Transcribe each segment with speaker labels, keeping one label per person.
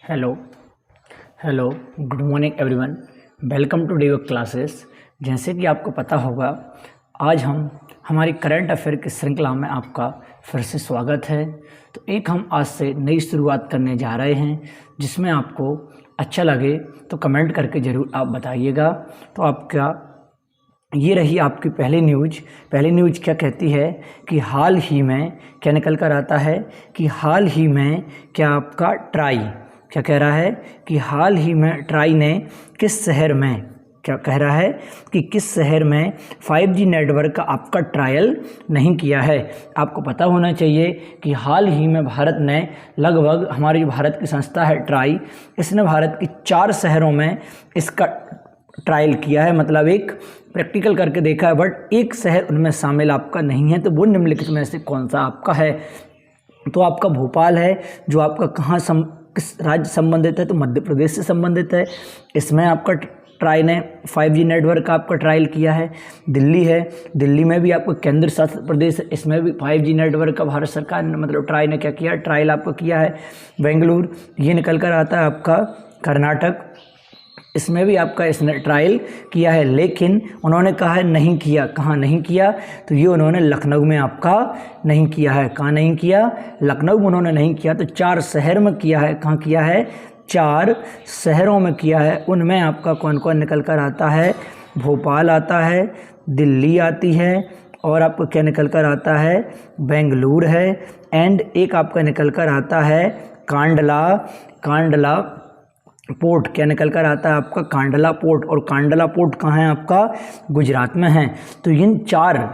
Speaker 1: Hello hello good morning everyone. Welcome today classes. जैसे कि आपको पता होगा, आज हम हमारी करंट अफेयर की श्रृंखला में आपका फिर से स्वागत है। तो एक हम आज से नई शुरुआत करने जा रहे हैं, जिसमें आपको अच्छा लगे तो कमेंट करके ज़रूर आप बताइएगा। तो आपका ये रही आपकी पहली न्यूज़ क्या कहती है कि हाल ही में क्या निकल कर आता है कि हाल ही में क्या आपका ट्राई क्या कह रहा है कि हाल ही में ट्राई ने किस शहर में क्या कह रहा है कि किस शहर में 5G नेटवर्क का आपका ट्रायल नहीं किया है। आपको पता होना चाहिए कि हाल ही में भारत ने लगभग हमारी जो भारत की संस्था है ट्राई, इसने भारत के 4 शहरों में इसका ट्रायल किया है, मतलब एक प्रैक्टिकल करके देखा है, बट एक शहर उनमें शामिल आपका नहीं है। तो वो निम्नलिखित में से कौन सा आपका है? तो आपका भोपाल है, जो आपका किस राज्य संबंधित है? तो मध्य प्रदेश से संबंधित है। इसमें आपका ट्राई ने 5G नेटवर्क का आपका ट्रायल किया है। दिल्ली है, दिल्ली में भी आपका केंद्र शासित प्रदेश है, इसमें भी 5G नेटवर्क का भारत सरकार ने मतलब ट्राई ने क्या किया, ट्रायल आपका किया है। बेंगलुरु ये निकल कर आता है आपका कर्नाटक, इसमें भी आपका इसने ट्रायल किया है, लेकिन उन्होंने कहा है नहीं किया। कहाँ नहीं किया? तो ये उन्होंने लखनऊ में आपका नहीं किया है। कहाँ नहीं किया? लखनऊ में उन्होंने नहीं किया। तो 4 शहर में किया है। कहाँ किया है? 4 शहरों में किया है। उनमें आपका कौन कौन निकल कर आता है? भोपाल आता है, दिल्ली आती है, और आपको क्या निकल कर आता है? बेंगलुरु है, एंड एक आपका निकल कर आता है कांडला पोर्ट। क्या निकल कर आता है आपका? कांडला पोर्ट। और कांडला पोर्ट कहाँ है आपका? गुजरात में है। तो इन 4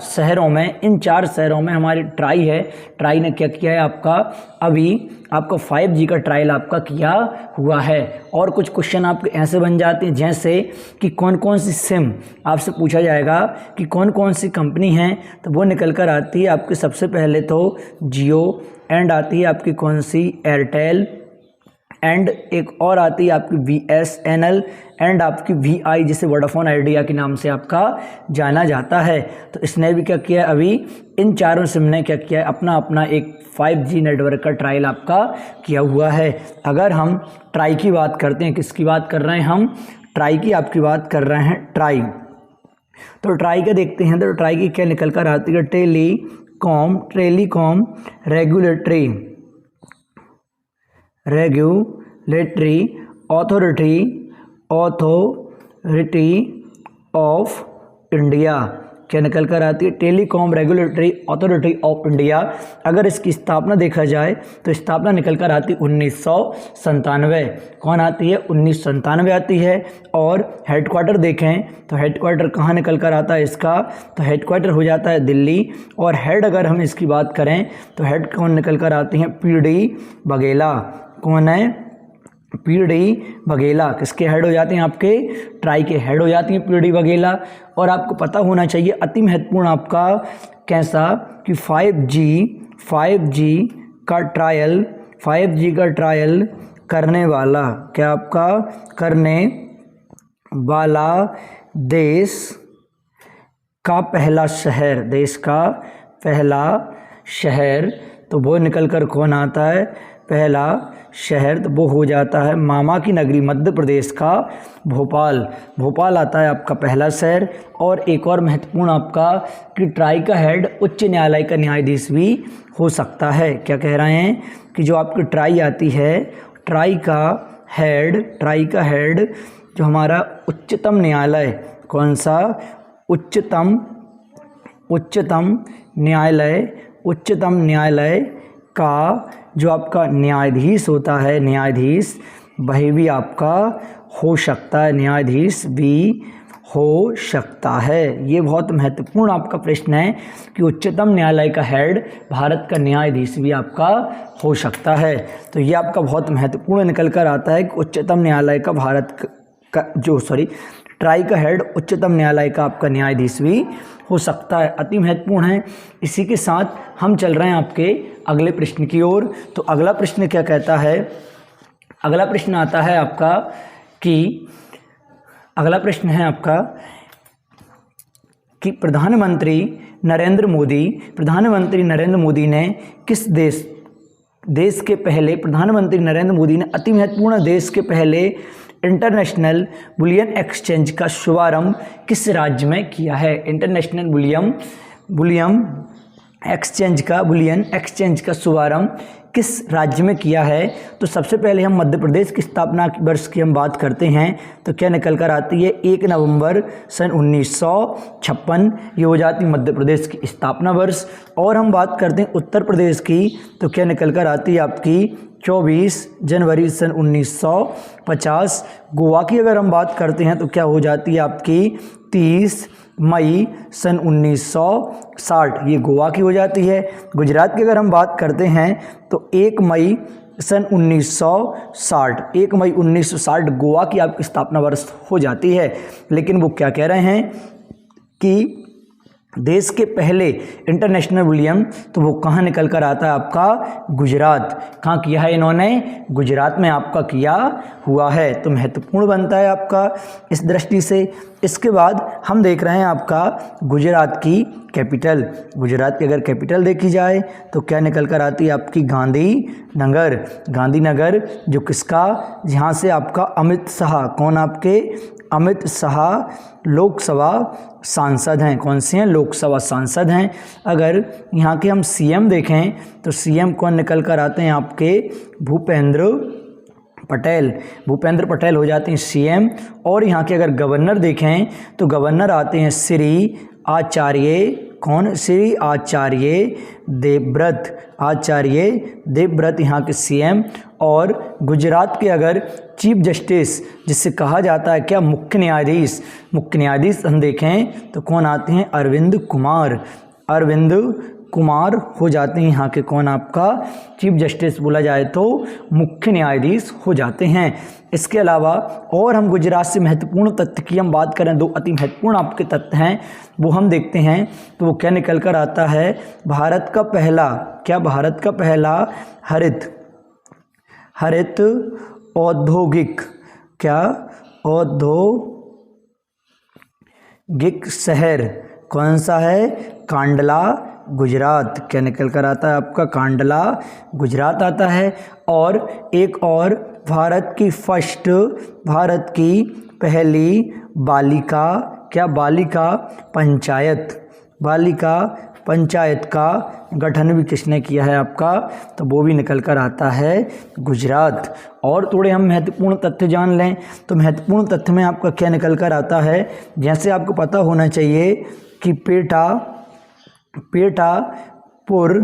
Speaker 1: शहरों में हमारी ट्राई है। ट्राई ने क्या किया है आपका? अभी आपका 5G का ट्रायल आपका किया हुआ है। और कुछ क्वेश्चन आपके ऐसे बन जाते हैं, जैसे कि कौन कौन सी सिम आपसे पूछा जाएगा कि कौन कौन सी कंपनी है, तो वो निकल कर आती है आपके सबसे पहले तो जियो, एंड आती है आपकी कौन सी? एयरटेल, एंड एक और आती है आपकी BSNL, एंड आपकी VI, जिसे वोडाफोन आइडिया के नाम से आपका जाना जाता है। तो इसने भी क्या किया है? अभी इन 4 सिम ने क्या किया है? अपना अपना एक 5G नेटवर्क का ट्रायल आपका किया हुआ है। अगर हम ट्राई की बात करते हैं, किसकी बात कर रहे हैं हम? ट्राई की आपकी बात कर रहे हैं, ट्राई। तो ट्राई का देखते हैं। तो ट्राई की क्या निकल कर आती है? Telecom regulatory authority of India. क्या निकल कर आती है? Telecom regulatory authority of India. अगर इसकी स्थापना देखा जाए तो स्थापना निकल कर आती 1997। कौन आती है? 1997 आती है। और हेडक्वार्टर देखें तो हेडक्वार्टर कहाँ निकल कर आता है इसका? तो हेडक्वार्टर हो जाता है दिल्ली। और हेड अगर हम इसकी बात करें तो हेड कौन निकल कर आती हैं? PD बघेला। कौन है? PD बघेला। किसके हेड हो जाते हैं? आपके ट्राई के हेड हो जाती हैं PD बघेला। और आपको पता होना चाहिए अति महत्वपूर्ण आपका कैसा कि 5G का ट्रायल करने वाला, क्या आपका करने वाला देश का पहला शहर, तो वो निकल कर कौन आता है? पहला शहर, तो वो हो जाता है मामा की नगरी मध्य प्रदेश का भोपाल आता है आपका पहला शहर। और एक और महत्वपूर्ण आपका कि ट्राई का हेड उच्च न्यायालय का न्यायाधीश भी हो सकता है। क्या कह रहे हैं कि जो आपकी ट्राई आती है, ट्राई का हेड जो हमारा उच्चतम न्यायालय, कौन सा? उच्चतम न्यायालय का जो आपका न्यायाधीश होता है, वही भी आपका हो सकता है। ये बहुत महत्वपूर्ण आपका प्रश्न है कि उच्चतम न्यायालय का हेड भारत का न्यायाधीश भी आपका हो सकता है। तो ये आपका बहुत महत्वपूर्ण निकल कर आता है कि उच्चतम न्यायालय का ट्राई का हेड उच्चतम न्यायालय का आपका न्यायाधीश भी हो सकता है। अति महत्वपूर्ण है। इसी के साथ हम चल रहे हैं आपके अगले प्रश्न की ओर। तो अगला प्रश्न क्या कहता है? अगला प्रश्न आता है आपका कि प्रधानमंत्री नरेंद्र मोदी ने किस देश देश के पहले प्रधानमंत्री नरेंद्र मोदी ने अति महत्वपूर्ण देश के पहले इंटरनेशनल बुलियन एक्सचेंज का शुभारंभ किस राज्य में किया है? इंटरनेशनल बुलियन एक्सचेंज का शुभारंभ किस राज्य में किया है? तो सबसे पहले हम मध्य प्रदेश की स्थापना वर्ष की हम बात करते हैं तो क्या निकल कर आती है? 1 नवंबर सन 1956 ये हो जाती मध्य प्रदेश की स्थापना वर्ष। और हम बात करते हैं उत्तर प्रदेश की तो क्या निकल कर आती है आपकी 24 जनवरी सन 1950। गोवा की अगर हम बात करते हैं तो क्या हो जाती है आपकी 30 मई सन 1960, ये गोवा की हो जाती है। गुजरात की अगर हम बात करते हैं तो 1 मई सन 1960, 1 मई 1960 गोवा की आपकी स्थापना वर्ष हो जाती है। लेकिन वो क्या कह रहे हैं कि देश के पहले इंटरनेशनल बुलियन तो वो कहाँ निकल कर आता है आपका? गुजरात। कहाँ किया है इन्होंने? गुजरात में आपका किया हुआ है, तो महत्वपूर्ण बनता है आपका इस दृष्टि से। इसके बाद हम देख रहे हैं आपका गुजरात की कैपिटल। गुजरात की अगर कैपिटल देखी जाए तो क्या निकल कर आती है आपकी? गांधीनगर। गांधीनगर जो किसका? यहाँ से आपका अमित शाह, कौन आपके? अमित शाह लोकसभा सांसद हैं। कौन से हैं? लोकसभा सांसद हैं। अगर यहाँ के हम सीएम देखें तो सीएम कौन निकल कर आते हैं आपके? भूपेंद्र पटेल हो जाते हैं सीएम। और यहाँ के अगर गवर्नर देखें तो गवर्नर आते हैं श्री आचार्य, कौन? श्री आचार्य देवव्रत यहाँ के सीएम। और गुजरात के अगर चीफ जस्टिस जिससे कहा जाता है क्या? मुख्य न्यायाधीश हम देखें तो कौन आते हैं? अरविंद कुमार हो जाते हैं यहाँ के कौन आपका? चीफ जस्टिस बोला जाए तो मुख्य न्यायाधीश हो जाते हैं। इसके अलावा और हम गुजरात से महत्वपूर्ण तथ्य की हम बात करें, 2 अति महत्वपूर्ण आपके तथ्य हैं वो हम देखते हैं तो वो क्या निकल कर आता है? भारत का पहला हरित औद्योगिक शहर कौन सा है? कांडला, गुजरात। क्या निकल कर आता है आपका? कांडला, गुजरात आता है। और एक और भारत की पहली बालिका पंचायत का गठन भी किसने किया है आपका? तो वो भी निकल कर आता है गुजरात। और थोड़े हम महत्वपूर्ण तथ्य जान लें तो महत्वपूर्ण तथ्य में आपका क्या निकल कर आता है? जैसे आपको पता होना चाहिए कि पेटापुर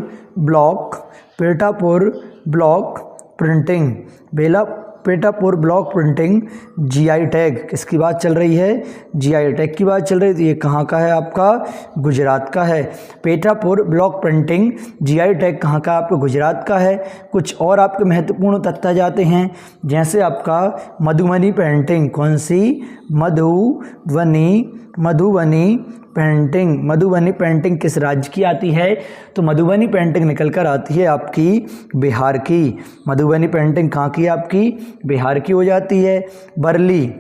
Speaker 1: ब्लॉक प्रिंटिंग जीआई टैग किसकी बात चल रही है? जीआई टैग की बात चल रही है। तो ये कहाँ का है आपका? गुजरात का है। पेटापुर ब्लॉक प्रिंटिंग जीआई टैग कहाँ का? आपका गुजरात का है। कुछ और आपके महत्वपूर्ण तथ्य जाते हैं जैसे आपका मधुबनी पेंटिंग, कौन सी? मधुबनी पेंटिंग किस राज्य की आती है? तो मधुबनी पेंटिंग निकल कर आती है आपकी बिहार की। मधुबनी पेंटिंग कहाँ की? आपकी बिहार की हो जाती है। बरली,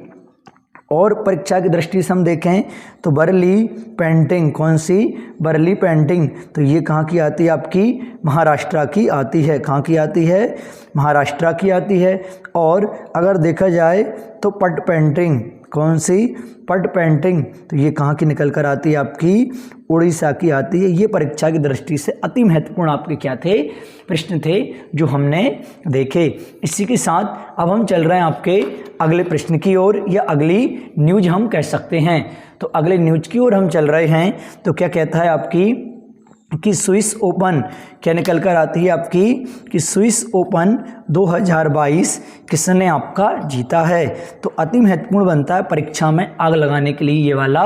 Speaker 1: और परीक्षा की दृष्टि से हम देखें तो बरली पेंटिंग, कौन सी? बरली पेंटिंग तो ये कहाँ की आती है? आपकी महाराष्ट्र की आती है। कहाँ की आती है? महाराष्ट्र की आती है। और अगर देखा जाए तो पट पेंटिंग, कौन सी? पट पेंटिंग तो ये कहाँ की निकल कर आती है? आपकी उड़ीसा की आती है। ये परीक्षा की दृष्टि से अति महत्वपूर्ण आपके क्या थे? प्रश्न थे जो हमने देखे। इसी के साथ अब हम चल रहे हैं आपके अगले प्रश्न की ओर, या अगली न्यूज हम कह सकते हैं। तो अगले न्यूज की ओर हम चल रहे हैं तो क्या कहता है आपकी कि स्विस ओपन क्या निकल कर आती है आपकी? कि स्विस ओपन 2022 किसने आपका जीता है? तो अति महत्वपूर्ण बनता है परीक्षा में आग लगाने के लिए ये वाला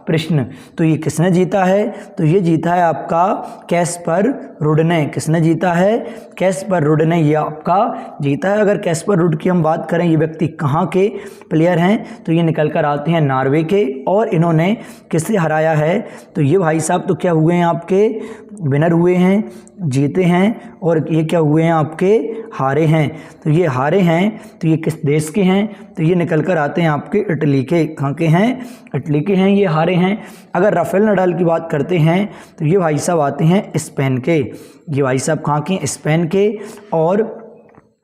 Speaker 1: प्रश्न। तो ये किसने जीता है? तो ये जीता है आपका कैस्पर रुड ने। किसने जीता है? कैस्पर रुड ने ये आपका जीता है। अगर कैस्पर रुड की हम बात करें, ये व्यक्ति कहाँ के प्लेयर हैं? तो ये निकल कर आते हैं नॉर्वे के। और इन्होंने किसे हराया है? तो ये भाई साहब तो क्या हुए हैं आपके? विनर हुए हैं, जीते हैं, और ये क्या हुए हैं आपके हारे हैं। तो ये हारे हैं तो ये किस देश के हैं, तो ये निकल कर आते हैं आपके इटली के। कहाँ के हैं, इटली के हैं, ये हारे हैं। अगर राफेल नडाल की बात करते हैं तो ये भाई साहब आते हैं स्पेन के। ये भाई साहब कहाँ के, स्पेन के। और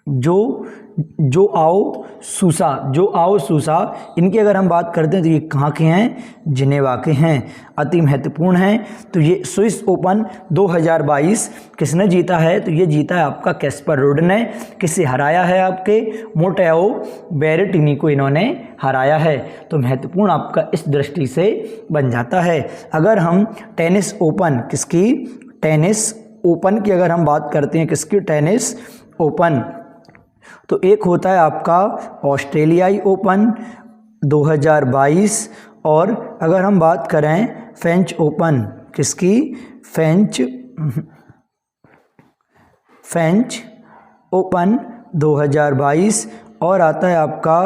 Speaker 1: जो आओ सूसा इनकी अगर हम बात करते हैं तो ये कहाँ के हैं, जिनेवा के हैं, अति महत्वपूर्ण हैं। तो ये स्विस ओपन 2022 किसने जीता है, तो ये जीता है आपका कैस्पर रुड ने। किसे हराया है, आपके मोटेओ बेरेटिनी को इन्होंने हराया है। तो महत्वपूर्ण आपका इस दृष्टि से बन जाता है। अगर हम टेनिस ओपन, किसकी, टेनिस ओपन की अगर हम बात करते हैं, किसकी, टेनिस ओपन, तो एक होता है आपका ऑस्ट्रेलियाई ओपन 2022, और अगर हम बात करें फ्रेंच ओपन, किसकी, फ्रेंच ओपन 2022, और आता है आपका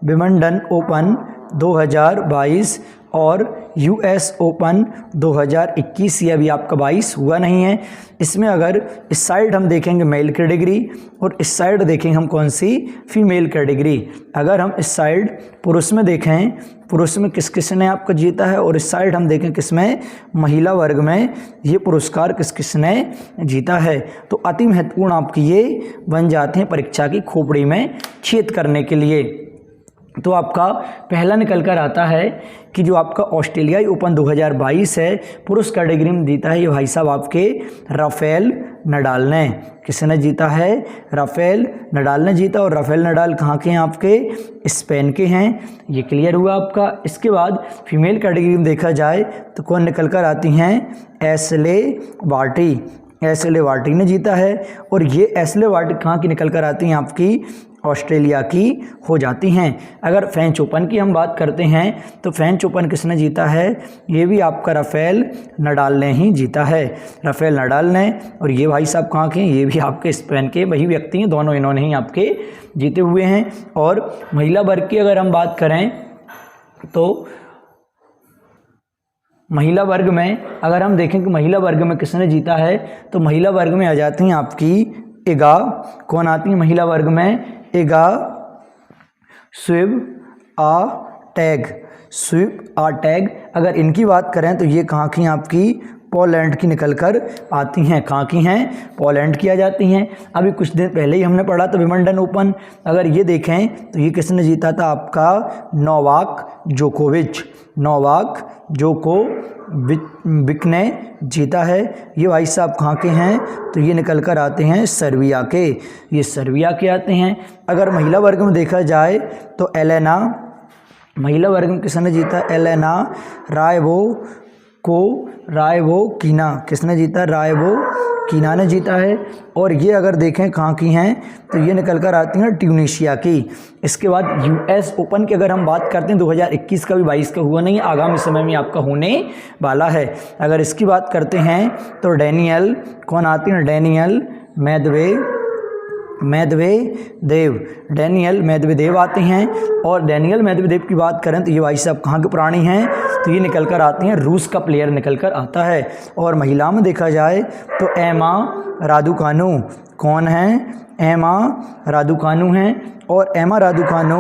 Speaker 1: विंबलडन ओपन 2022 और यूएस ओपन 2021। ये अभी आपका 22 हुआ नहीं है। इसमें अगर इस साइड हम देखेंगे मेल कैटेगरी और इस साइड देखेंगे हम कौन सी, फीमेल कैटेगरी। अगर हम इस साइड पुरुष में देखें, पुरुष में किस किस ने आपका जीता है, और इस साइड हम देखें किसमें, महिला वर्ग में ये पुरस्कार किस किस ने जीता है। तो अति महत्वपूर्ण आपकी ये बन जाते हैं परीक्षा की खोपड़ी में छेद करने के लिए। तो आपका पहला निकल कर आता है कि जो आपका ऑस्ट्रेलियाई ओपन 2022 है, पुरुष कैटेगरी में जीता है ये भाई साहब आपके राफेल नडाल ने। किसने जीता है, राफेल नडाल ने जीता। और राफेल नडाल कहाँ के हैं, आपके स्पेन के हैं। ये क्लियर हुआ आपका। इसके बाद फीमेल कैटेगरी में देखा जाए तो कौन निकल कर आती हैं, एशले वार्टी ने जीता है। और ये एशले वार्टी कहाँ की निकल कर आती हैं, आपकी ऑस्ट्रेलिया की हो जाती हैं। अगर फ्रेंच ओपन की हम बात करते हैं तो फ्रेंच ओपन किसने जीता है, ये भी आपका राफेल नडाल ने ही जीता है, राफेल नडाल ने। और ये भाई साहब कहाँ के हैं, ये भी आपके स्पेन के वही व्यक्ति हैं, दोनों इन्होंने ही आपके जीते हुए हैं। और महिला वर्ग की अगर हम बात करें तो महिला वर्ग में अगर हम देखें कि महिला वर्ग में किसने जीता है, तो महिला वर्ग में आ जाती हैं आपकी इगा। कौन आती है महिला वर्ग में, इगा स्विब आ टैग। अगर इनकी बात करें तो ये कहाँ की आपकी पोलैंड की निकल कर आती हैं। कहाँ की हैं, पोलैंड की आ जाती हैं। अभी कुछ दिन पहले ही हमने पढ़ा था विंबलडन ओपन। अगर ये देखें तो ये किसने जीता था, आपका नोवाक जोकोविच ने जीता है। ये भाई साहब कहाँ के हैं, तो ये निकल कर आते हैं सर्बिया के, ये सर्बिया के आते हैं। अगर महिला वर्ग में देखा जाए तो महिला वर्ग में किसने जीता, एलेना रायवोकिना किसने जीता, रायवोकिना ने जीता है। और ये अगर देखें कहाँ की हैं तो ये निकल कर आती हैं ट्यूनीशिया की। इसके बाद यूएस ओपन की अगर हम बात करते हैं 2021 का भी 22 का हुआ नहीं, आगामी समय में आपका होने वाला है। अगर इसकी बात करते हैं तो डेनियल कौन आती हैं, डेनियल मेदवेदेव आते हैं। और डेनियल मेदवेदेव की बात करें तो ये भाई साहब कहाँ के प्राणी हैं, तो ये निकल कर आती हैं, रूस का प्लेयर निकल कर आता है। और महिला में देखा जाए तो एमा रादुकानु कौन है, एमा रादुकानु हैं। और एमा रादुकानु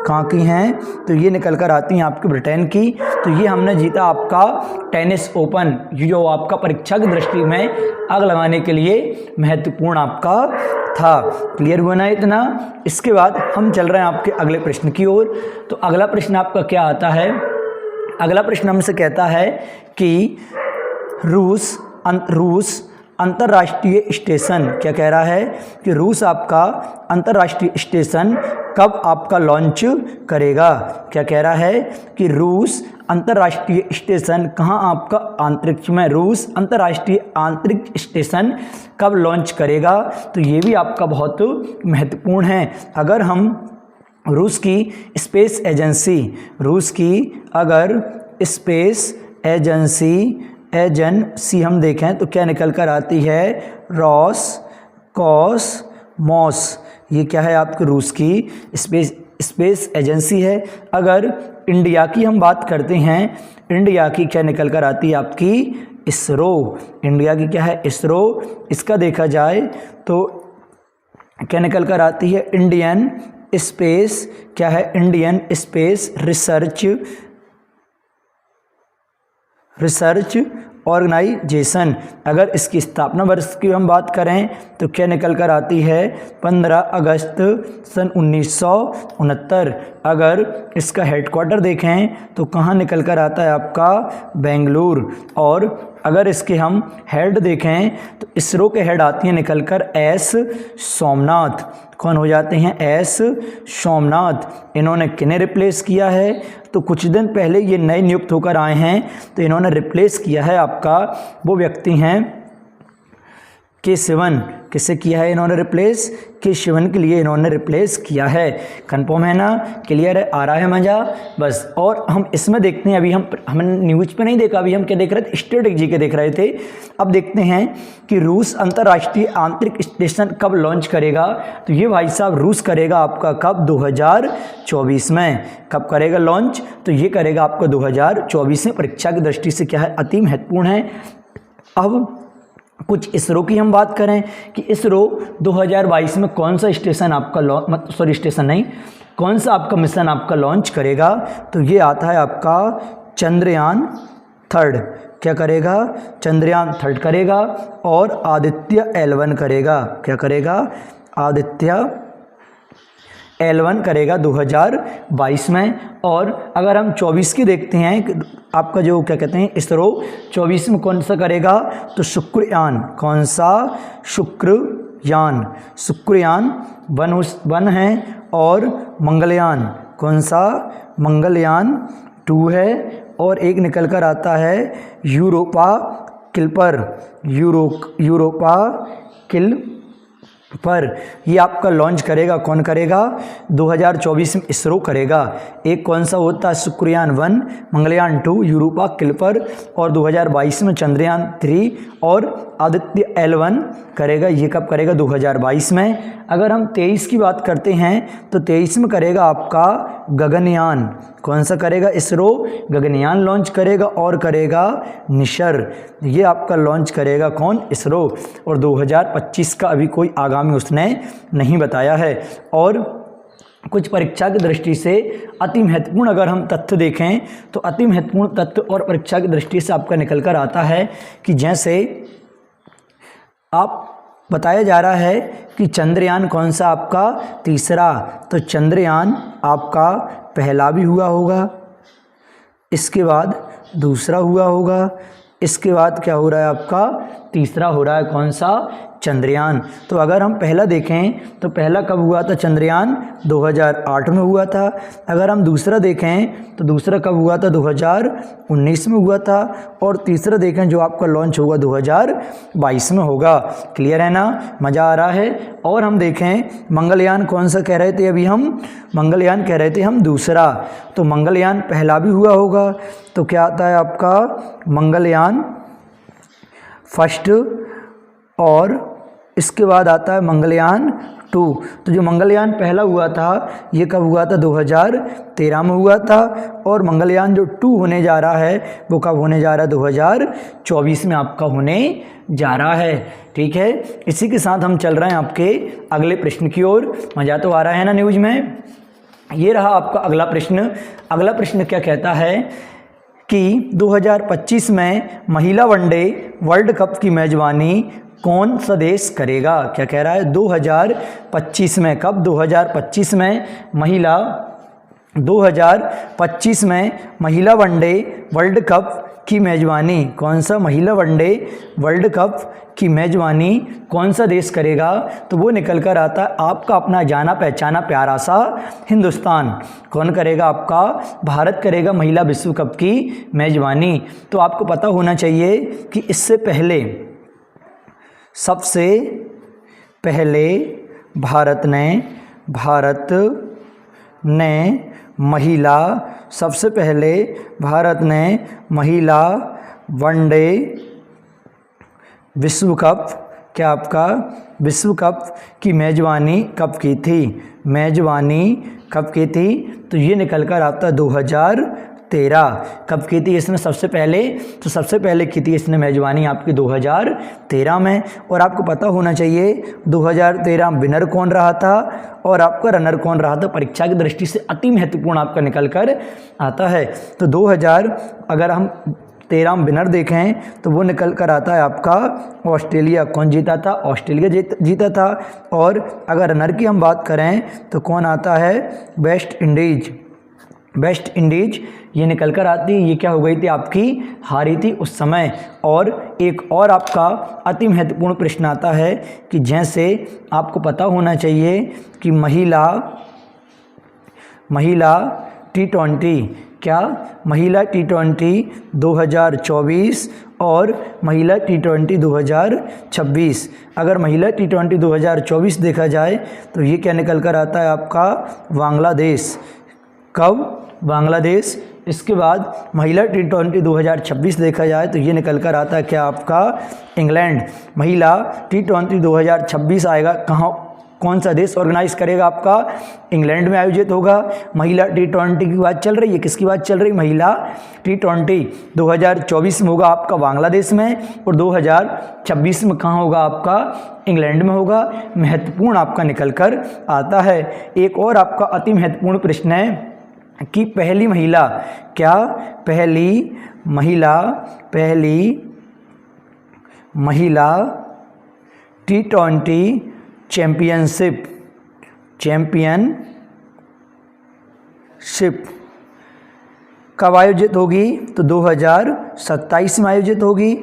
Speaker 1: कहाँ की हैं, तो ये निकल कर आती हैं आपके ब्रिटेन की। तो ये हमने जीता आपका टेनिस ओपन, जो आपका परीक्षा की दृष्टि में आग लगाने के लिए महत्वपूर्ण आपका था। क्लियर हुआ ना इतना। इसके बाद हम चल रहे हैं आपके अगले प्रश्न की ओर। तो अगला प्रश्न आपका क्या आता है, अगला प्रश्न हमसे कहता है कि रूस अंतर्राष्ट्रीय स्टेशन, क्या कह रहा है कि रूस आपका अंतर्राष्ट्रीय स्टेशन कब आपका लॉन्च करेगा। क्या कह रहा है कि रूस अंतर्राष्ट्रीय स्टेशन कहाँ आपका अंतरिक्ष में, रूस अंतर्राष्ट्रीय अंतरिक्ष स्टेशन कब लॉन्च करेगा। तो ये भी आपका बहुत महत्वपूर्ण है। अगर हम रूस की स्पेस एजेंसी हम देखें तो क्या निकल कर आती है, रॉसकॉसमॉस। ये क्या है आपके रूस की स्पेस एजेंसी है। अगर इंडिया की हम बात करते हैं, इंडिया की क्या निकल कर आती है आपकी इसरो, इंडिया की क्या है इसरो। इसका देखा जाए तो क्या निकल कर आती है इंडियन स्पेस, क्या है इंडियन स्पेस रिसर्च ऑर्गेनाइजेशन। अगर इसकी स्थापना वर्ष की हम बात करें तो क्या निकल कर आती है 15 अगस्त सन 1969। अगर इसका हेडक्वार्टर देखें तो कहाँ निकल कर आता है आपका बेंगलुरु। और अगर इसके हम हेड देखें तो इसरो के हेड आती हैं निकल कर एस सोमनाथ। कौन हो जाते हैं एस सोमनाथ। इन्होंने किन्हें रिप्लेस किया है तो कुछ दिन पहले ये नए नियुक्त होकर आए हैं, तो इन्होंने रिप्लेस किया है आपका, वो व्यक्ति हैं के शिवन। किससे किया है इन्होंने रिप्लेस, के शिवन के लिए इन्होंने रिप्लेस किया है। कंफर्म है ना, क्लियर है, आ रहा है मजा बस। और हम इसमें देखते हैं, अभी हमने न्यूज पे नहीं देखा, अभी हम क्या देख रहे थे स्ट्रेटेजी के देख रहे थे। अब देखते हैं कि रूस अंतर्राष्ट्रीय आंतरिक स्टेशन कब लॉन्च करेगा। तो ये भाई साहब रूस करेगा आपका कब 2024 में। कब करेगा लॉन्च, तो ये करेगा आपका 2024 में। परीक्षा की दृष्टि से क्या है अति महत्वपूर्ण है। अब कुछ इसरो की हम बात करें कि इसरो 2022 में कौन सा स्टेशन आपका स्टेशन नहीं, कौन सा आपका मिशन आपका लॉन्च करेगा। तो ये आता है आपका चंद्रयान 3। क्या करेगा, चंद्रयान 3 करेगा और आदित्य L1 करेगा। क्या करेगा, आदित्य L1 करेगा 2022 में। और अगर हम 24 की देखते हैं आपका जो क्या कहते हैं इसरो 24 में कौन सा करेगा, तो शुक्रयान। कौन सा, शुक्रयान। शुक्रयान 1 है और मंगलयान कौन सा, मंगलयान 2 है। और एक निकल कर आता है यूरोपा किल्पर, यूरोपा किल्पर। ये आपका लॉन्च करेगा, कौन करेगा, 2024 में इसरो करेगा। एक कौन सा होता है, शुक्रयान 1, मंगलयान 2, यूरोपा किल्पर। और 2022 में चंद्रयान 3 और आदित्य L1 करेगा। ये कब करेगा, 2022 में। अगर हम 23 की बात करते हैं तो 23 में करेगा आपका गगनयान। कौन सा करेगा, इसरो गगनयान लॉन्च करेगा और करेगा निशर। ये आपका लॉन्च करेगा कौन, इसरो। और 2025 का अभी कोई आगामी उसने नहीं बताया है। और कुछ परीक्षा की दृष्टि से अति महत्वपूर्ण अगर हम तथ्य देखें तो अति महत्वपूर्ण तथ्य और परीक्षा की दृष्टि से आपका निकल कर आता है कि जैसे आप बताया जा रहा है कि चंद्रयान कौन सा आपका तीसरा, तो चंद्रयान आपका पहला भी हुआ होगा, इसके बाद दूसरा हुआ होगा, इसके बाद क्या हो रहा है आपका तीसरा हो रहा है कौन सा, चंद्रयान। तो अगर हम पहला देखें तो पहला कब हुआ था, चंद्रयान 2008 में हुआ था। अगर हम दूसरा देखें तो दूसरा कब हुआ था, 2019 में हुआ था। और तीसरा देखें जो आपका लॉन्च होगा 2022 में होगा। क्लियर है ना, मज़ा आ रहा है। और हम देखें मंगलयान कौन सा कह रहे थे, अभी हम मंगलयान कह रहे थे हम दूसरा, तो मंगलयान पहला भी हुआ होगा। तो क्या आता है आपका मंगलयान फर्स्ट और इसके बाद आता है मंगलयान 2। तो जो मंगलयान पहला हुआ था ये कब हुआ था, 2013 में हुआ था। और मंगलयान जो 2 होने जा रहा है वो कब होने जा रहा है, 2024 में आपका होने जा रहा है। ठीक है, इसी के साथ हम चल रहे हैं आपके अगले प्रश्न की ओर। मज़ा तो आ रहा है ना न्यूज़ में। ये रहा आपका अगला प्रश्न। अगला प्रश्न क्या कहता है कि 2025 में महिला वनडे वर्ल्ड कप की मेजबानी कौन सा देश करेगा। क्या कह रहा है, 2025 में, कब, 2025 में महिला 2025 में महिला वनडे वर्ल्ड कप की मेजबानी कौन सा, महिला वनडे वर्ल्ड कप की मेजबानी कौन सा देश करेगा। तो वो निकल कर आता है आपका अपना जाना पहचाना प्यारा सा हिंदुस्तान। कौन करेगा, आपका भारत करेगा महिला विश्व कप की मेजबानी। तो आपको पता होना चाहिए कि इससे पहले सबसे पहले भारत ने महिला, सबसे पहले भारत ने महिला वनडे विश्व कप, क्या आपका विश्व कप की मेजबानी कब की थी, मेजबानी कब की थी। तो ये निकल कर आता 2013 2013। कब की थी इसने सबसे पहले? तो सबसे पहले की थी इसने मेजबानी आपकी 2013 में। और आपको पता होना चाहिए 2013 विनर कौन रहा था और आपका रनर कौन रहा था, परीक्षा की दृष्टि से अति महत्वपूर्ण आपका निकल कर आता है। तो 2000 अगर हम 13 विनर देखें तो वो निकल कर आता है आपका ऑस्ट्रेलिया। कौन जीता था? ऑस्ट्रेलिया जीता था। और अगर रनर की हम बात करें तो कौन आता है? West Indies. वेस्ट इंडीज ये निकल कर आती, ये क्या हो गई थी आपकी? हारी थी उस समय। और एक और आपका अति महत्वपूर्ण प्रश्न आता है कि जैसे आपको पता होना चाहिए कि महिला T20 क्या महिला T20 2024 और महिला T20 2026, अगर महिला T20 2024 देखा जाए तो ये क्या निकल कर आता है आपका? बांग्लादेश। कब? बांग्लादेश। इसके बाद महिला T20 2026 देखा जाए तो ये निकल कर आता है क्या आपका? इंग्लैंड। महिला T20 2026 आएगा कहाँ? कौन सा देश ऑर्गेनाइज करेगा आपका? इंग्लैंड में आयोजित होगा। महिला T20 की बात चल रही है, किसकी बात चल रही है? महिला T20 2024 में होगा आपका बांग्लादेश में और 2026 में कहाँ होगा आपका? इंग्लैंड में होगा। महत्वपूर्ण आपका निकल कर आता है। एक और आपका अति महत्वपूर्ण प्रश्न है कि पहली महिला क्या? पहली महिला T20 चैंपियनशिप कब आयोजित होगी? तो 2027 में आयोजित होगी।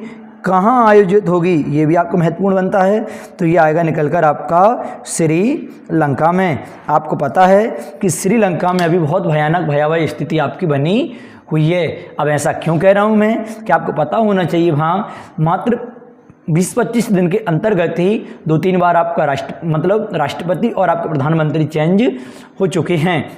Speaker 1: कहाँ आयोजित होगी ये भी आपको महत्वपूर्ण बनता है। तो ये आएगा निकल कर आपका श्रीलंका में। आपको पता है कि श्रीलंका में अभी बहुत भयावह स्थिति आपकी बनी हुई है। अब ऐसा क्यों कह रहा हूँ मैं कि आपको पता होना चाहिए वहाँ मात्र 20-25 दिन के अंतर्गत ही 2-3 बार आपका राष्ट्रपति और आपके प्रधानमंत्री चेंज हो चुके हैं।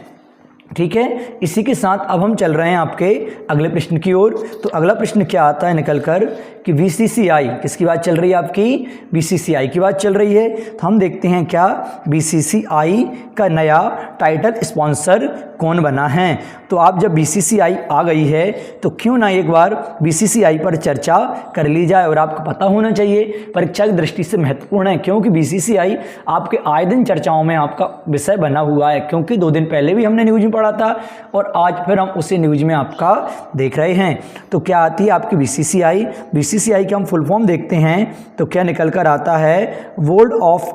Speaker 1: ठीक है, इसी के साथ अब हम चल रहे हैं आपके अगले प्रश्न की ओर। तो अगला प्रश्न क्या आता है निकल कर कि BCCI किसकी बात चल रही है आपकी? BCCI की बात चल रही है। तो हम देखते हैं क्या BCCI का नया टाइटल स्पॉन्सर कौन बना है। तो आप जब BCCI आ गई है तो क्यों ना एक बार BCCI पर चर्चा कर ली जाए। और आपको पता होना चाहिए परीक्षा की दृष्टि से महत्वपूर्ण है, क्योंकि BCCI आपके आए दिन चर्चाओं में आपका विषय बना हुआ है। क्योंकि 2 दिन पहले भी हमने न्यूज में पढ़ा था और आज फिर हम उसी न्यूज में आपका देख रहे हैं। तो क्या आती है आपकी BCCI का हम फुल फॉर्म देखते हैं तो क्या निकल कर आता है? Board of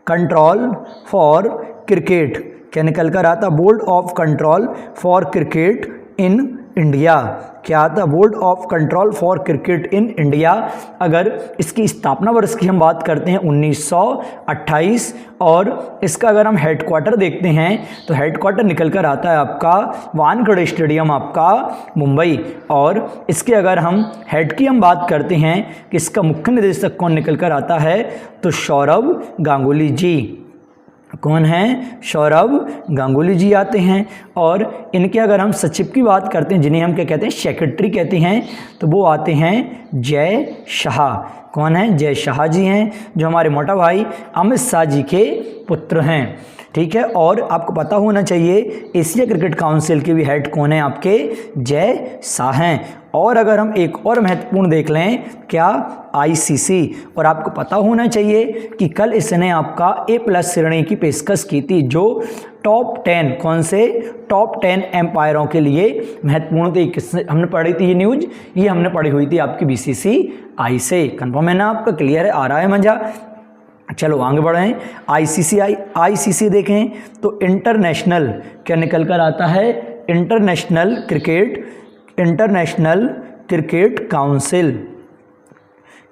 Speaker 1: control for cricket. क्या निकल कर आता? Board of control for cricket in India. क्या आता? Board of control for cricket in India. अगर इसकी स्थापना वर्ष की हम बात करते हैं 1928 और इसका अगर हम हेडक्वार्टर देखते हैं तो हेडक्वार्टर निकल कर आता है आपका वानखेड़े स्टेडियम आपका मुंबई। और इसके अगर हम हेड की हम बात करते हैं कि इसका मुख्य निदेशक कौन निकल कर आता है तो सौरव गांगुली जी। कौन हैं? सौरव गांगुली जी आते हैं। और इनके अगर हम सचिव की बात करते हैं जिन्हें हम क्या कहते हैं? सेक्रेटरी कहते हैं, तो वो आते हैं जय शाह। कौन है? जय शाह जी हैं, जो हमारे मोटा भाई अमित शाह जी के पुत्र हैं। ठीक है, और आपको पता होना चाहिए एशिया क्रिकेट काउंसिल के भी हेड कौन है आपके? जय शाह हैं। और अगर हम एक और महत्वपूर्ण देख लें क्या? ICC। और आपको पता होना चाहिए कि कल इसने आपका A+ श्रेणी की पेशकश की थी, जो टॉप 10 कौन से? टॉप 10 एम्पायरों के लिए महत्वपूर्ण थी। किसने हमने पढ़ी थी ये न्यूज? ये हमने पढ़ी हुई थी आपकी BCCI से। कन्फर्म है ना आपका? क्लियर है? आ रहा है मजा? चलो आगे बढ़ें। ICC देखें तो इंटरनेशनल क्या निकल कर आता है? International cricket council.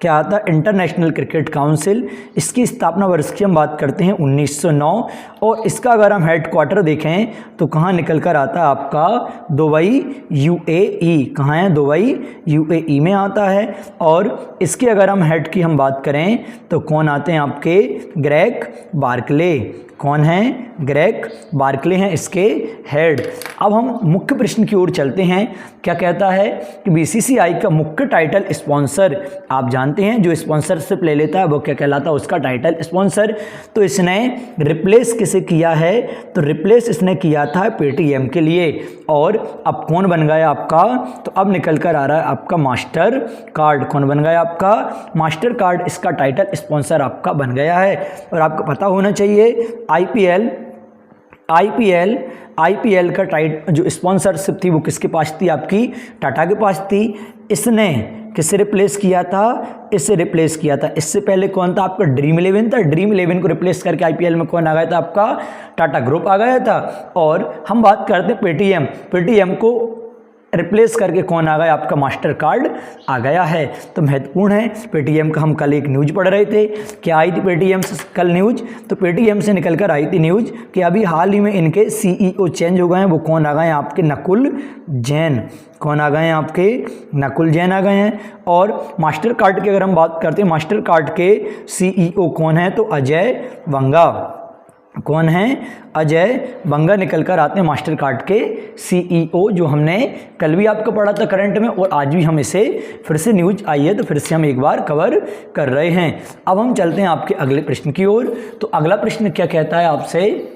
Speaker 1: क्या आता है? International cricket council. इसकी स्थापना वर्ष की हम बात करते हैं 1909 और इसका अगर हम हेडक्वार्टर देखें तो कहाँ निकल कर आता है आपका? Dubai UAE। कहाँ है? दुबई UAE में आता है। और इसके अगर हम हेड की हम बात करें तो कौन आते हैं आपके? Greg Barclay. कौन है? ग्रेग बार्कले हैं इसके हेड। अब हम मुख्य प्रश्न की ओर चलते हैं। क्या कहता है कि BCCI का मुख्य टाइटल स्पॉन्सर आप जानते जानते हैं जो स्पॉन्सरशिप ले लेता है वो क्या कहलाता है, उसका टाइटल स्पॉन्सर। तो इसने रिप्लेस किसे किया है, तो रिप्लेस इसने किया था पेटीएम के लिए। और अब कौन बन गया आपका, तो अब निकल कर आ रहा है आपका मास्टर कार्ड। कौन बन गया आपका, मास्टर कार्ड, इसका टाइटल स्पॉन्सर आपका बन गया है। और आपको पता होना चाहिए आईपीएल का जो स्पॉन्सरशिप थी वो किसके पास थी, आपकी टाटा के पास थी। इसने किससे रिप्लेस किया था, इससे रिप्लेस किया था। इससे पहले कौन था आपका, ड्रीम 11 था। ड्रीम 11 को रिप्लेस करके आईपीएल में कौन आ गया था, आपका टाटा ग्रुप आ गया था। और हम बात करते हैं पेटीएम को रिप्लेस करके कौन आ गया, आपका मास्टर कार्ड आ गया है। तो महत्वपूर्ण है पेटीएम का। हम कल एक न्यूज पढ़ रहे थे, क्या आई थी पेटीएम से कल न्यूज, तो पेटीएम से निकल कर आई थी न्यूज कि अभी हाल ही में इनके सीईओ चेंज हो गए हैं। वो कौन आ गए हैं, आपके नकुल जैन। कौन आ गए हैं, आपके नकुल जैन आ गए हैं। और मास्टर कार्ड की अगर हम बात करते हैं, मास्टर कार्ड के सीईओ कौन है, तो अजय बंगा। कौन है, अजय बंगा निकल कर आते हैं मास्टर कार्ड के सीईओ, जो हमने कल भी आपको पढ़ा था करंट में, और आज भी हम इसे फिर से न्यूज आई है तो फिर से हम एक बार कवर कर रहे हैं। अब हम चलते हैं आपके अगले प्रश्न की ओर। तो अगला प्रश्न क्या कहता है आपसे,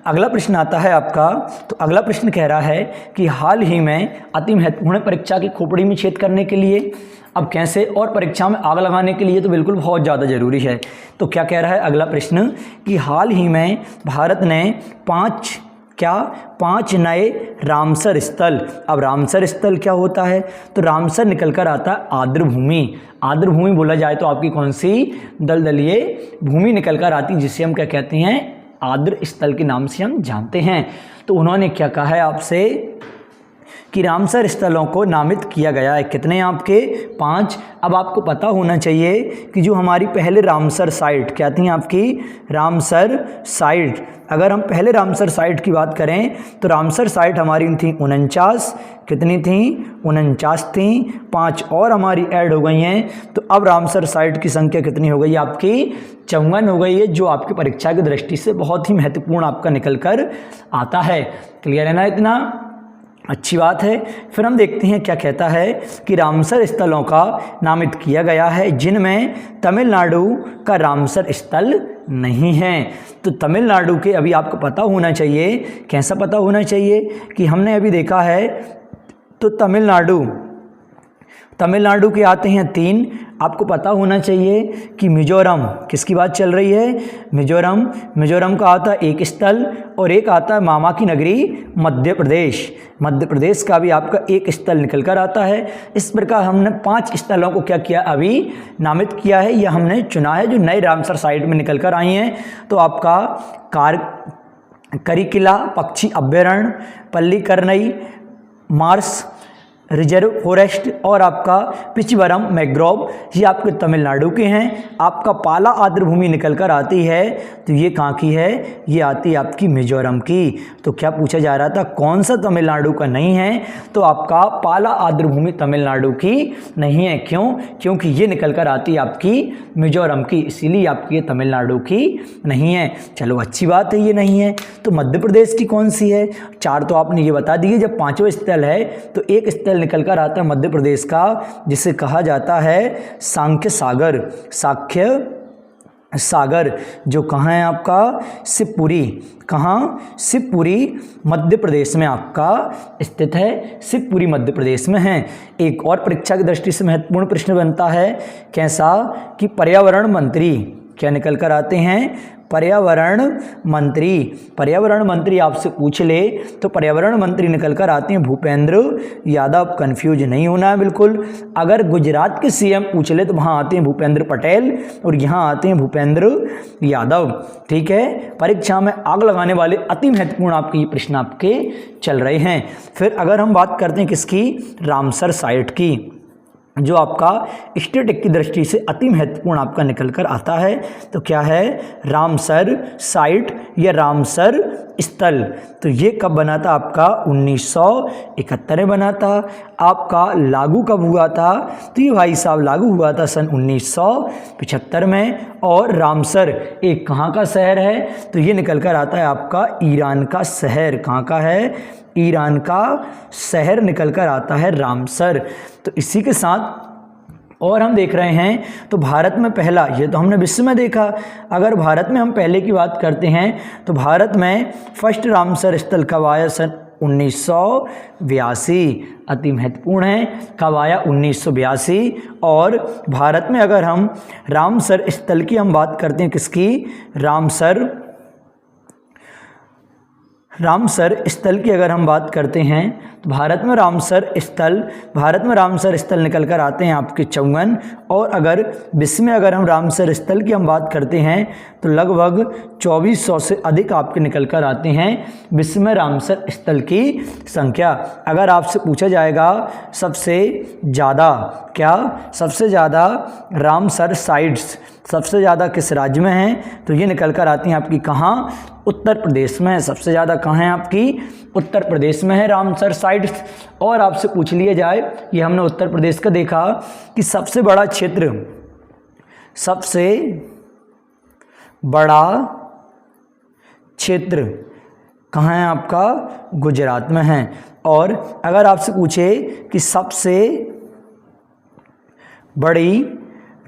Speaker 1: अगला प्रश्न आता है आपका, तो अगला प्रश्न कह रहा है कि हाल ही में अति महत्वपूर्ण परीक्षा की खोपड़ी में छेद करने के लिए, अब कैसे, और परीक्षा में आग लगाने के लिए तो बिल्कुल बहुत ज़्यादा ज़रूरी है। तो क्या कह रहा है अगला प्रश्न कि हाल ही में भारत ने 5 नए रामसर स्थल। अब रामसर स्थल क्या होता है, तो रामसर निकल कर आता है आर्द्रभूमि। आर्द्रभूमि बोला जाए तो आपकी कौन सी, दलदलीय भूमि निकल कर आती, जिसे हम क्या कहते हैं, आर्द्र स्थल के नाम से हम जानते हैं। तो उन्होंने क्या कहा है आपसे कि रामसर स्थलों को नामित किया गया है। कितने आपके, 5। अब आपको पता होना चाहिए कि जो हमारी पहले रामसर साइट क्या थी, आपकी रामसर साइट। अगर हम पहले रामसर साइट की बात करें तो रामसर साइट हमारी थी 49। कितनी थी, 49 थी। 5 और हमारी ऐड हो गई हैं, तो अब रामसर साइट की संख्या कितनी हो गई, आपकी 54 हो गई है, जो आपकी परीक्षा की दृष्टि से बहुत ही महत्वपूर्ण आपका निकल कर आता है। क्लियर है ना, इतना अच्छी बात है। फिर हम देखते हैं क्या कहता है कि रामसर स्थलों का नामित किया गया है जिनमें तमिलनाडु का रामसर स्थल नहीं है। तो तमिलनाडु के, अभी आपको पता होना चाहिए, कैसा पता होना चाहिए कि हमने अभी देखा है तो तमिलनाडु के आते हैं 3। आपको पता होना चाहिए कि मिजोरम, किसकी बात चल रही है, मिजोरम का आता है 1 स्थल, और एक आता है मामा की नगरी मध्य प्रदेश का भी आपका 1 स्थल निकल कर आता है। इस प्रकार हमने 5 स्थलों को क्या किया, अभी नामित किया है, यह हमने चुना है जो नए रामसर साइट में निकल कर आई हैं। तो आपका करिकिला पक्षी अभ्यारण्य, पल्लीकरनई मार्स रिजर्व फॉरेस्ट, और आपका पिचवरम मैग्रोव, ये आपके तमिलनाडु के हैं। आपका पाला आर्द्रभूमि निकल कर आती है, तो ये कहाँ की है, ये आती है आपकी मिजोरम की। तो क्या पूछा जा रहा था, कौन सा तमिलनाडु का नहीं है, तो आपका पाला आर्द्रभूमि तमिलनाडु की नहीं है। क्यों, क्योंकि ये निकल कर आती है आपकी मिजोरम की, इसीलिए आपकी ये तमिलनाडु की नहीं है। चलो अच्छी बात है, ये नहीं है। तो मध्य प्रदेश की कौन सी है, 4 तो आपने ये बता दिए। जब 5वां स्थल है तो एक स्थल निकल कर आता है मध्य प्रदेश का, जिसे कहा जाता है सांख्य सागर, जो कहाँ है आपका, शिवपुरी। कहाँ, शिवपुरी मध्य प्रदेश में आपका स्थित है, शिवपुरी मध्य प्रदेश में है। एक और परीक्षा की दृष्टि से महत्वपूर्ण प्रश्न बनता है, कैसा कि पर्यावरण मंत्री क्या निकल कर आते हैं, पर्यावरण मंत्री आपसे पूछ ले तो पर्यावरण मंत्री निकल कर आते हैं भूपेंद्र यादव। कंफ्यूज नहीं होना है बिल्कुल। अगर गुजरात के सीएम पूछ ले तो वहाँ आते हैं भूपेंद्र पटेल, और यहाँ आते हैं भूपेंद्र यादव। ठीक है, परीक्षा में आग लगाने वाले अति महत्वपूर्ण आपके ये प्रश्न आपके चल रहे हैं। फिर अगर हम बात करते हैं किसकी, रामसर साइट की, जो आपका स्टैटिक की दृष्टि से अति महत्वपूर्ण आपका निकल कर आता है, तो क्या है, रामसर साइट या रामसर स्थल। तो ये कब बना था आपका, 1971 में बना था। आपका लागू कब हुआ था, तो ये भाई साहब लागू हुआ था सन 1975 में। और रामसर एक कहाँ का शहर है, तो ये निकल कर आता है आपका ईरान का शहर। कहाँ का है, ईरान का शहर निकल कर आता है रामसर। तो इसी के साथ और हम देख रहे हैं तो भारत में पहला, ये तो हमने विश्व में देखा, अगर भारत में हम पहले की बात करते हैं तो भारत में फर्स्ट रामसर स्थल कब आया? सन 1982। अति महत्वपूर्ण है, कब आया? 1982। और भारत में अगर हम रामसर स्थल की हम बात करते हैं, किसकी? रामसर स्थल की अगर हम बात करते हैं तो भारत में रामसर स्थल निकल कर आते हैं आपके 54। और अगर विश्व में अगर हम रामसर स्थल की हम बात करते हैं तो लगभग 2400 से अधिक आपके निकल कर आते हैं विश्व में रामसर स्थल की संख्या। अगर आपसे पूछा जाएगा सबसे ज़्यादा रामसर साइट्स सबसे ज़्यादा किस राज्य में हैं, तो ये निकल कर आती हैं आपकी कहाँ? उत्तर प्रदेश में। सबसे ज़्यादा कहाँ है आपकी? उत्तर प्रदेश में है रामसर साइट्स। और आपसे पूछ लिया जाए, ये हमने उत्तर प्रदेश का देखा कि सबसे बड़ा क्षेत्र कहाँ है आपका? गुजरात में है। और अगर आपसे पूछे कि सबसे बड़ी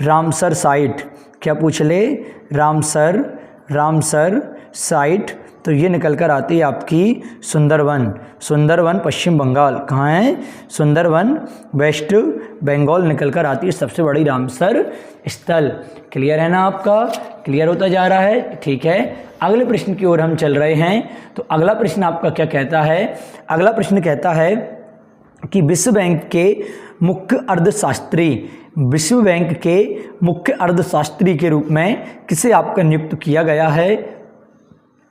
Speaker 1: रामसर साइट, क्या पूछ ले? रामसर साइट, तो ये निकल कर आती है आपकी सुंदरवन पश्चिम बंगाल। कहाँ है? सुंदरवन वेस्ट बंगाल निकल कर आती है सबसे बड़ी रामसर स्थल। क्लियर है ना? आपका क्लियर होता जा रहा है? ठीक है, अगले प्रश्न की ओर हम चल रहे हैं। तो अगला प्रश्न आपका क्या कहता है? अगला प्रश्न कहता है कि विश्व बैंक के मुख्य अर्थशास्त्री के रूप में किसे आपका नियुक्त किया गया है?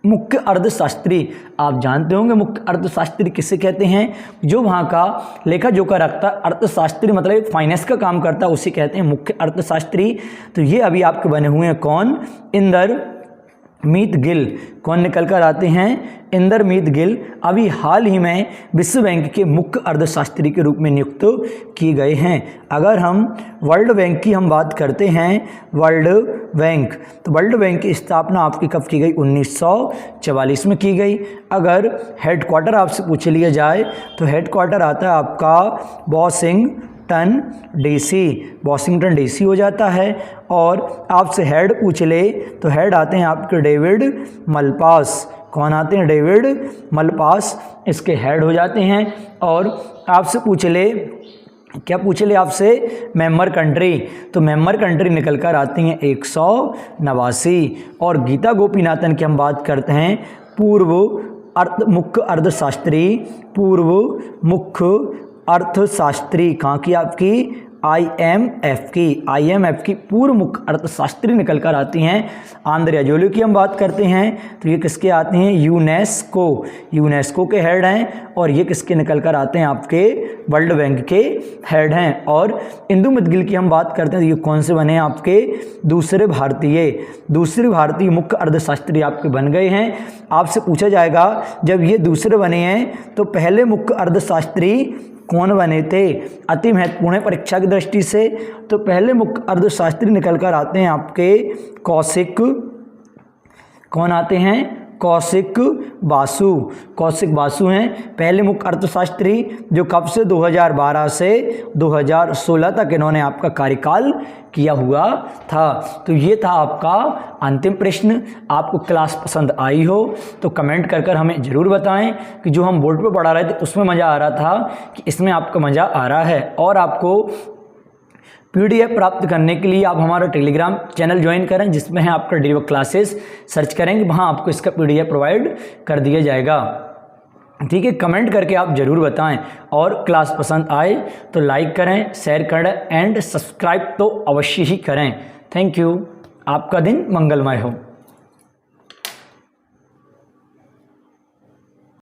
Speaker 1: मुख्य अर्थशास्त्री, आप जानते होंगे मुख्य अर्थशास्त्री किसे कहते हैं? जो वहाँ का लेखा जोखा रखता, अर्थशास्त्री मतलब फाइनेंस का काम करता, उसे कहते हैं मुख्य अर्थशास्त्री। तो ये अभी आपके बने हुए हैं कौन? इंदरमीत गिल। कौन निकल कर आते हैं? इंदरमीत गिल अभी हाल ही में विश्व बैंक के मुख्य अर्थशास्त्री के रूप में नियुक्त किए गए हैं। अगर हम वर्ल्ड बैंक की हम बात करते हैं, तो वर्ल्ड बैंक की स्थापना आपकी कब की गई? 1944 में की गई। अगर हेडक्वार्टर आपसे पूछ लिया जाए तो हेडक्वार्टर आता है आपका वॉशिंगटन डीसी हो जाता है। और आपसे हेड पूछ ले तो हेड आते हैं आपके डेविड मलपास। कौन आते हैं? डेविड मलपास इसके हेड हो जाते हैं। और आपसे पूछ ले, क्या पूछ ले आपसे? मेंबर कंट्री, तो मेंबर कंट्री निकल कर आती हैं 189। और गीता गोपीनाथन की हम बात करते हैं मुख्य अर्थशास्त्री कहाँ की? आपकी IMF की पूर्व मुख्य अर्थशास्त्री निकल कर आती हैं। आंद्रे अजोले की हम बात करते हैं तो ये किसके आते हैं? यूनेस्को के हेड हैं। और ये किसके निकल कर आते हैं? आपके वर्ल्ड बैंक के हेड हैं। और इंदु मदगिल की हम बात करते हैं तो ये कौन से बने हैं? आपके दूसरे भारतीय मुख्य अर्थशास्त्री आपके बन गए हैं। आपसे पूछा जाएगा जब ये दूसरे बने हैं तो पहले मुख्य अर्थशास्त्री कौन बने थे? अति महत्वपूर्ण है परीक्षा की दृष्टि से। तो पहले मुख्य अर्थशास्त्री निकल कर आते हैं आपके कौशिक। कौन आते हैं? कौशिक बासु हैं पहले मुख्य अर्थशास्त्री, जो कब से 2012 से 2016 तक इन्होंने आपका कार्यकाल किया हुआ था। तो ये था आपका अंतिम प्रश्न। आपको क्लास पसंद आई हो तो कमेंट कर हमें ज़रूर बताएं कि जो हम बोर्ड पे पढ़ा रहे थे उसमें मज़ा आ रहा था कि इसमें आपको मज़ा आ रहा है। और आपको PDF प्राप्त करने के लिए आप हमारा टेलीग्राम चैनल ज्वाइन करें, जिसमें है आपका डेली क्लासेस। सर्च करेंगे, वहाँ आपको इसका PDF प्रोवाइड कर दिया जाएगा। ठीक है, कमेंट करके आप ज़रूर बताएं। और क्लास पसंद आए तो लाइक करें, शेयर करें एंड सब्सक्राइब तो अवश्य ही करें। Thank you. आपका दिन मंगलमय हो।